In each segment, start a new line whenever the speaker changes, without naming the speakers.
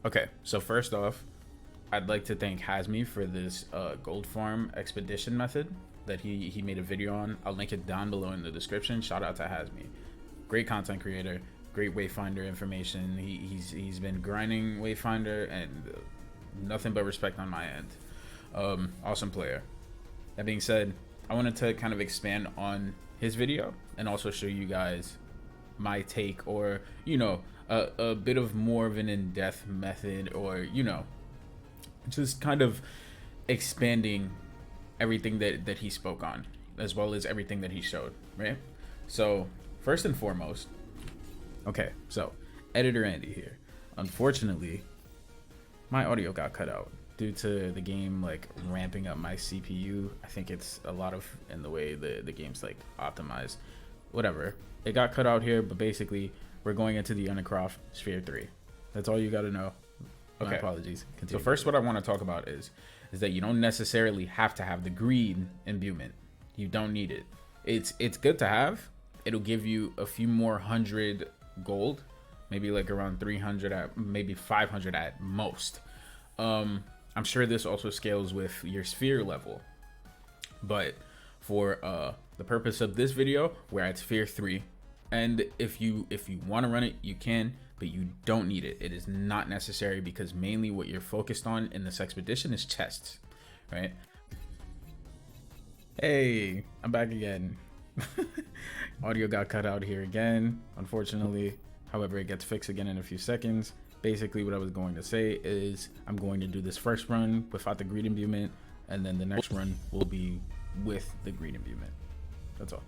Okay, so first off, I'd like to thank Hazmy for this gold farm expedition method that he made a video on. I'll link it down below in the description. Shout out to Hazmy, great content creator, great Wayfinder information. He's been grinding Wayfinder and nothing but respect on my end. Awesome player. That being said, I wanted to kind of expand on his video and also show you guys my take, or a bit of more of an in-depth method, or just kind of expanding everything that he spoke on, as well as everything that he showed, right? So first and foremost, okay, so editor Andy here. Unfortunately, my audio got cut out due to the game like ramping up my CPU. I think it's a lot of in the way the game's like optimized. Whatever. It got cut out here, but basically we're going into the Unicroft Sphere 3. That's all you got to know. Okay. My apologies. Continue. So first what I want to talk about is that you don't necessarily have to have the green imbuement. You don't need it. It's good to have. It'll give you a few more hundred gold, maybe like around 300 at maybe 500 at most. I'm sure this also scales with your sphere level, but for the purpose of this video, we're at sphere 3, and if you want to run it, you can, but you don't need it. It is not necessary, because mainly what you're focused on in this expedition is chests, right? Hey, I'm back again. Audio got cut out here again, unfortunately. However, it gets fixed again in a few seconds. Basically, what I was going to say is I'm going to do this first run without the green imbuement, and then the next run will be with the green imbuement. That's all.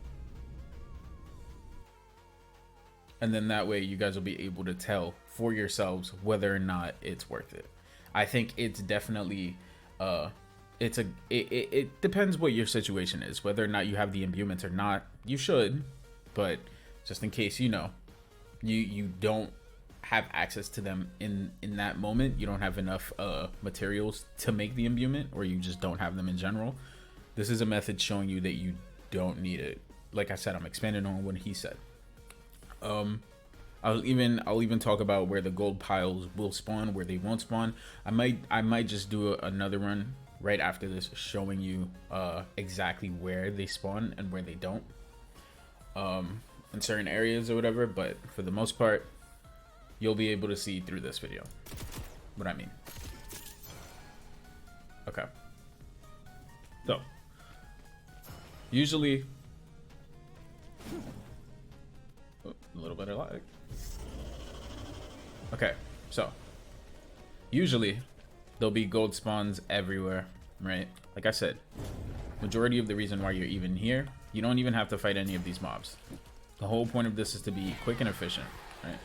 And then that way you guys will be able to tell for yourselves whether or not it's worth it. I think it's definitely it depends what your situation is, whether or not you have the imbuments or not. You should, but just in case you don't have access to them in that moment, you don't have enough materials to make the imbuement, or you just don't have them in general, this is a method showing you that you don't need it. Like I said, I'm expanding on what he said. I'll even talk about where the gold piles will spawn, where they won't spawn. I might just do another run right after this showing you exactly where they spawn and where they don't in certain areas or whatever, but for the most part you'll be able to see through this video what I mean. Okay, so usually a little bit of lag. Okay, so usually there'll be gold spawns everywhere, right? Like I said, majority of the reason why you're even here, you don't even have to fight any of these mobs. The whole point of this is to be quick and efficient, right?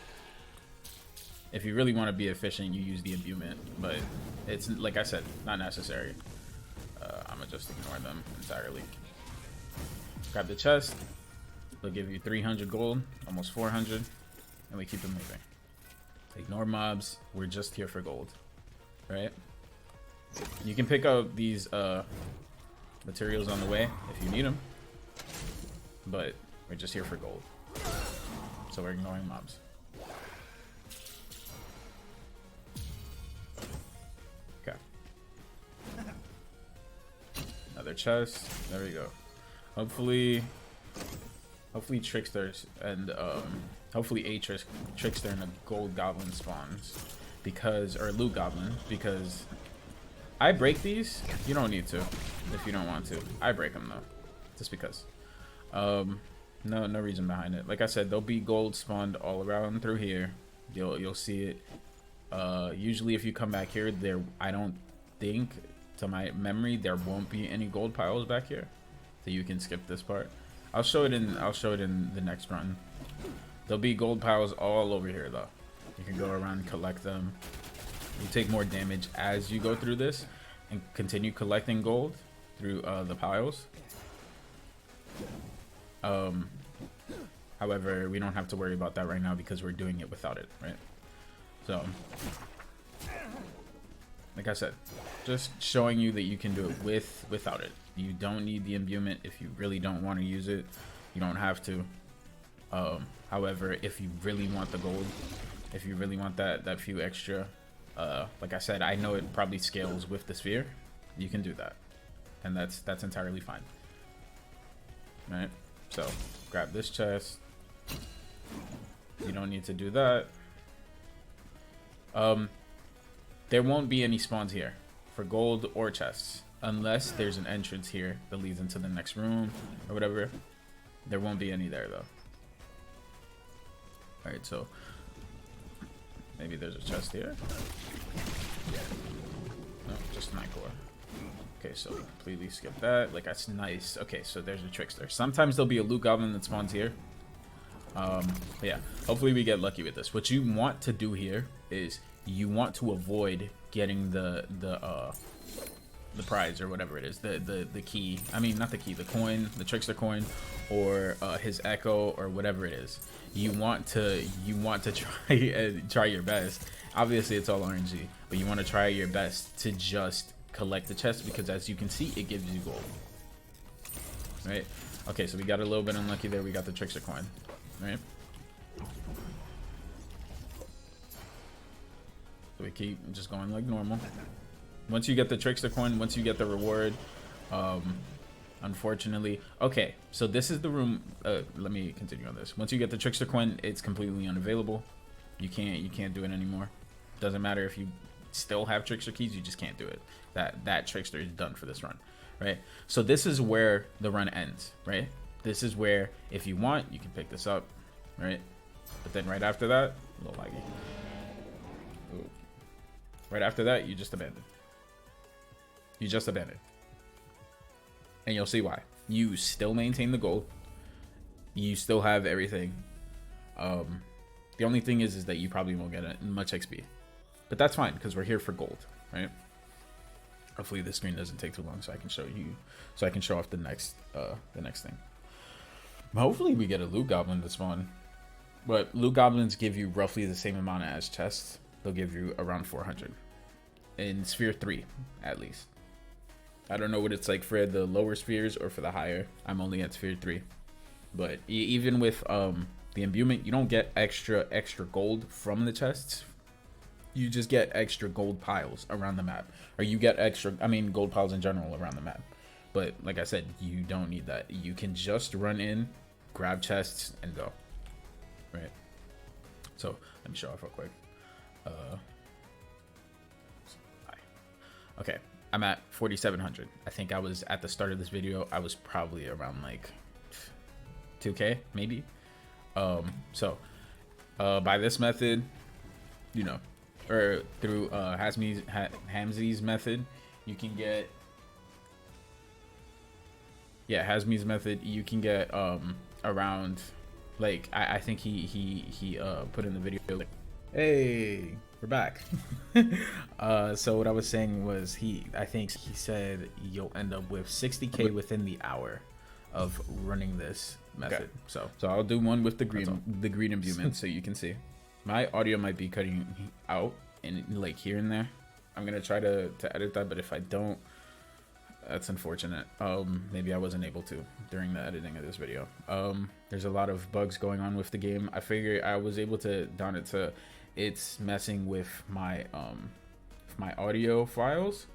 If you really want to be efficient, you use the imbuement, but it's, like I said, not necessary. I'm gonna just ignore them entirely. Grab the chest. They'll give you 300 gold, almost 400, and we keep them moving. Ignore mobs. We're just here for gold, right? You can pick up these materials on the way if you need them, but we're just here for gold, so we're ignoring mobs. Okay. Another chest. There we go. Hopefully Tricksters and hopefully a Trickster and a gold goblin spawns, because, or loot goblin, because I break these. You don't need to if you don't want to. I break them though, just because. No reason behind it. Like I said, there'll be gold spawned all around through here. You'll see it. Usually if you come back here, I don't think, to my memory, there won't be any gold piles back here, so you can skip this part. I'll show it in the next run. There'll be gold piles all over here though. You can go around and collect them. You take more damage as you go through this and continue collecting gold through the piles. However, we don't have to worry about that right now because we're doing it without it, right? So, like I said, just showing you that you can do it without it. You don't need the imbuement if you really don't want to use it. You don't have to. However, if you really want the gold, if you really want that few extra Like I said, I know it probably scales with the sphere. You can do that, and that's entirely fine. Right? So grab this chest. You don't need to do that. There won't be any spawns here for gold or chests unless there's an entrance here that leads into the next room or whatever. There won't be any there though. All right, so maybe there's a chest here. No, just 9 core. Okay, so we completely skip that. Like, that's nice. Okay, so there's a trickster. Sometimes there'll be a loot goblin that spawns here. But yeah, hopefully we get lucky with this. What you want to do here is you want to avoid getting the prize or whatever it is, the key. I mean, not the key, the coin, the trickster coin, or his echo or whatever it is. You want to try your best. Obviously, it's all RNG, but you want to try your best to just collect the chest, because as you can see, it gives you gold. Right? Okay, so we got a little bit unlucky there. We got the trickster coin. Right? So we keep just going like normal. Once you get the trickster coin, once you get the reward, unfortunately, okay, so this is the room. Let me continue on this. Once you get the trickster coin, it's completely unavailable. You can't do it anymore. Doesn't matter if you still have trickster keys, you just can't do it. That trickster is done for this run, right? So this is where the run ends, right? This is where, if you want, you can pick this up, right? But then right after that, a little laggy. Ooh. Right after that, you just abandon. You just abandon. And you'll see why. You still maintain the gold. You still have everything. The only thing is that you probably won't get much XP. But that's fine, because we're here for gold, right? Hopefully this screen doesn't take too long so I can show you, so I can show off the next thing. Hopefully we get a loot goblin to spawn. But loot goblins give you roughly the same amount as chests. They'll give you around 400. In sphere 3, at least. I don't know what it's like for the lower spheres or for the higher. I'm only at sphere 3. But even with the imbuement, you don't get extra gold from the chests. You just get extra gold piles around the map. Or you get gold piles in general around the map. But like I said, you don't need that. You can just run in, grab chests, and go. Right? So, let me show off real quick. Okay, I'm at 4,700. I think I was, at the start of this video, I was probably around like 2K, maybe. So, by this method, you know, or through Hazmy's method, you can get, Hazmy's method, you can get around, like, I think he put in the video, like, hey, we're back. So what I was saying was, I think he said you'll end up with 60K within the hour of running this method. Okay. So I'll do one with the green imbuement so you can see. My audio might be cutting out and like here and there. I'm gonna try to edit that, but if I don't, that's unfortunate. Maybe I wasn't able to during the editing of this video. There's a lot of bugs going on with the game. I figured I was able to down it to it's messing with my my audio files,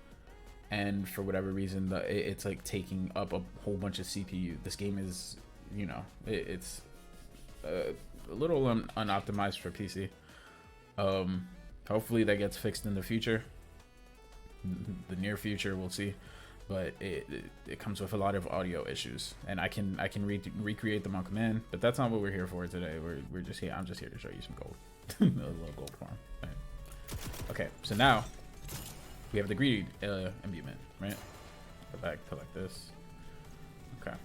and for whatever reason it's like taking up a whole bunch of CPU. This game is, you know, it's a little unoptimized for PC. Hopefully that gets fixed in the future, the near future, we'll see. But it comes with a lot of audio issues, and I can recreate them on command, but that's not what we're here for today. We're just here. I'm just here to show you some gold. A little gold farm. Right. Okay, so now we have the greed imbuement, right? Go back to like this. Okay,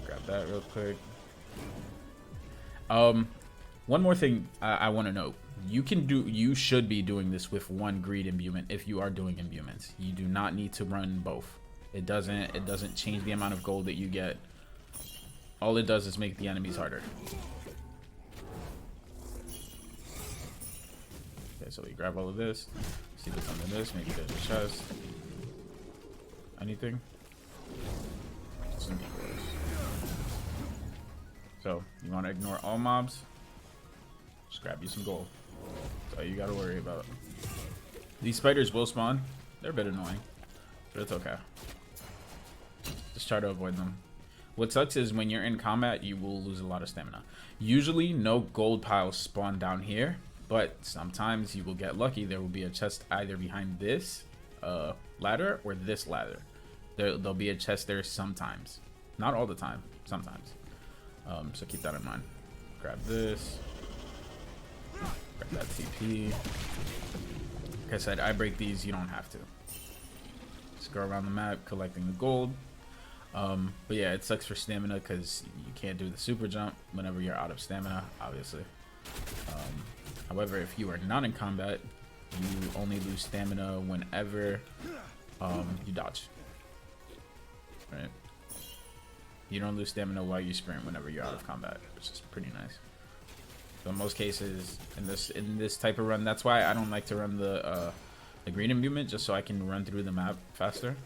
grab that real quick. One more thing I want to note: you should be doing this with one greed imbuement if you are doing imbuments. You do not need to run both. It doesn't change the amount of gold that you get. All it does is make the enemies harder. Okay, so we grab all of this. See what's under this. Maybe there's a chest. Anything? Some decoys. So you want to ignore all mobs. Just grab you some gold. That's all you got to worry about. These spiders will spawn. They're a bit annoying, but it's okay. Just try to avoid them. What sucks is when you're in combat, you will lose a lot of stamina. Usually, no gold piles spawn down here, but sometimes you will get lucky. There will be a chest either behind this ladder or this ladder. There'll be a chest there sometimes. Not all the time, sometimes. So keep that in mind. Grab this. Grab that TP. Like I said, I break these, you don't have to. Just go around the map collecting the gold. But yeah, it sucks for stamina because you can't do the super jump whenever you're out of stamina, obviously. However, if you are not in combat, you only lose stamina whenever you dodge. Right? You don't lose stamina while you sprint whenever you're out of combat, which is pretty nice. So in most cases, in this type of run, that's why I don't like to run the green imbuement, just so I can run through the map faster.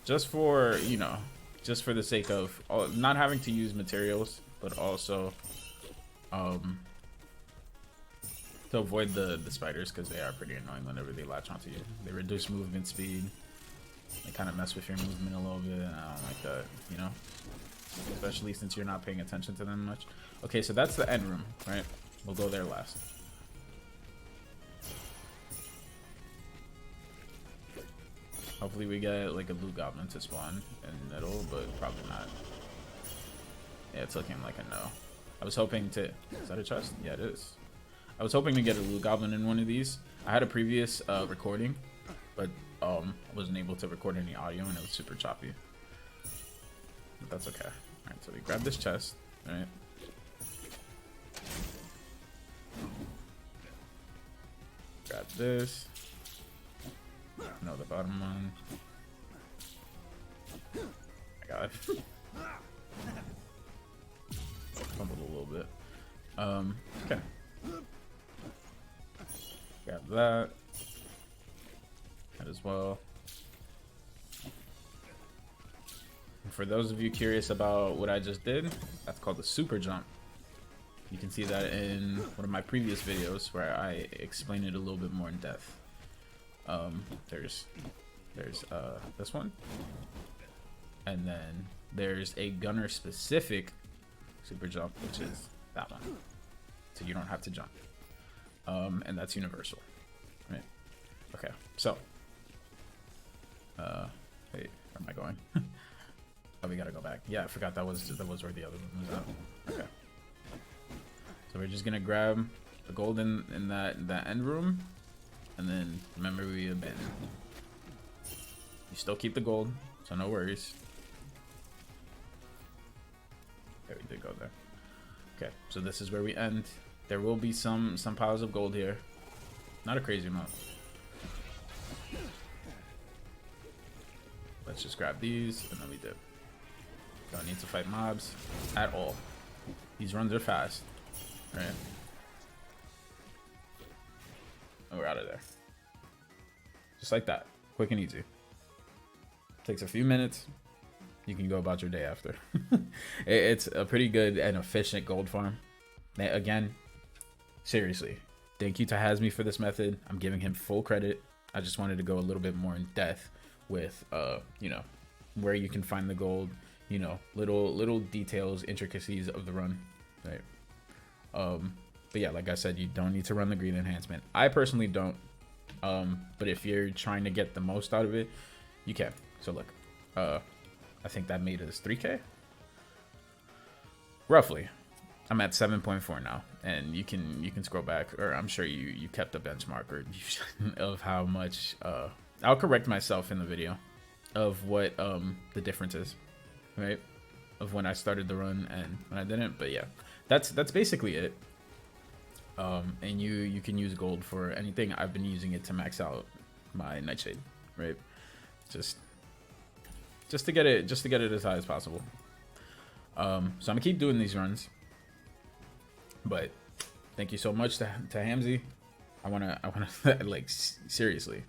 Just for, you know, just for the sake of not having to use materials, but also to avoid the spiders, because they are pretty annoying whenever they latch onto you. They reduce movement speed. They kind of mess with your movement a little bit, and I don't like that, you know? Especially since you're not paying attention to them much. Okay, so that's the end room, right? We'll go there last. Hopefully we get like a blue goblin to spawn in the middle, but probably not. Yeah, it's looking like a no. I was hoping to... Is that a chest? Yeah, it is. I was hoping to get a blue goblin in one of these. I had a previous recording, but I wasn't able to record any audio and it was super choppy. But that's okay. Alright, so we grab this chest, right? Grab this. No, the bottom one. I got it. Fumbled a little bit. Okay. Grab that. That as well. And for those of you curious about what I just did, that's called the super jump. You can see that in one of my previous videos where I explain it a little bit more in depth. There's this one, and then there's a gunner specific super jump, which is that one, so you don't have to jump, and that's universal, right? Okay, so wait, where am I going? Oh, we gotta go back. Yeah, I forgot that was where the other one was at. Okay, so we're just gonna grab the gold in that end room. And then remember, we abandon. You still keep the gold, so no worries. Okay, we did go there. Okay, so this is where we end. There will be some piles of gold here. Not a crazy amount. Let's just grab these, and then we dip. Don't need to fight mobs at all. These runs are fast, right? And we're out of there. Just like that. Quick and easy. Takes a few minutes. You can go about your day after. It's a pretty good and efficient gold farm. Again, seriously, thank you to Hazmy for this method. I'm giving him full credit. I just wanted to go a little bit more in depth with, you know, where you can find the gold, you know, little details, intricacies of the run, right? But yeah, like I said, you don't need to run the green enhancement. I personally don't. But if you're trying to get the most out of it, you can. So look, I think that made us 3K. Roughly. I'm at 7.4 now, and you can scroll back, or I'm sure you kept a benchmark or of how much. I'll correct myself in the video of what the difference is, right? Of when I started the run and when I didn't. But yeah, that's basically it. And you can use gold for anything. I've been using it to max out my nightshade, right? Just to get it as high as possible. So I'm gonna keep doing these runs. But thank you so much to Hamzy. I wanna like seriously.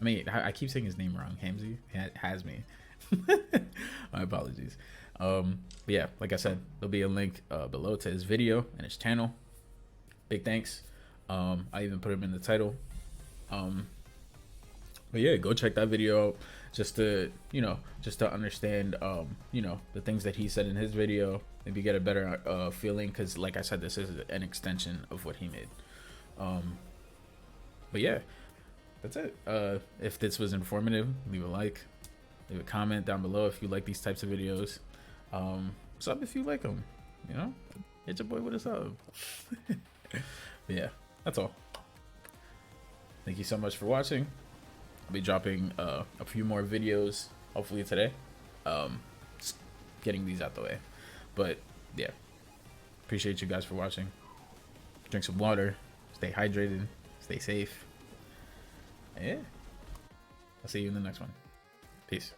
I mean, I keep saying his name wrong. Hamzy, Hazmy. My apologies. But yeah, like I said, there'll be a link below to his video and his channel. Big thanks. I even put him in the title. But yeah, go check that video out just to, you know, just to understand, you know, the things that he said in his video. Maybe get a better feeling, because like I said, this is an extension of what he made. But yeah, that's it. If this was informative, leave a like, leave a comment down below if you like these types of videos. Sub if you like them, you know, hit your boy with a sub. But yeah, that's all. Thank you so much for watching. I'll be dropping a few more videos hopefully today, just getting these out the way. But yeah, appreciate you guys for watching. Drink some water, stay hydrated, stay safe, and yeah, I'll see you in the next one. Peace.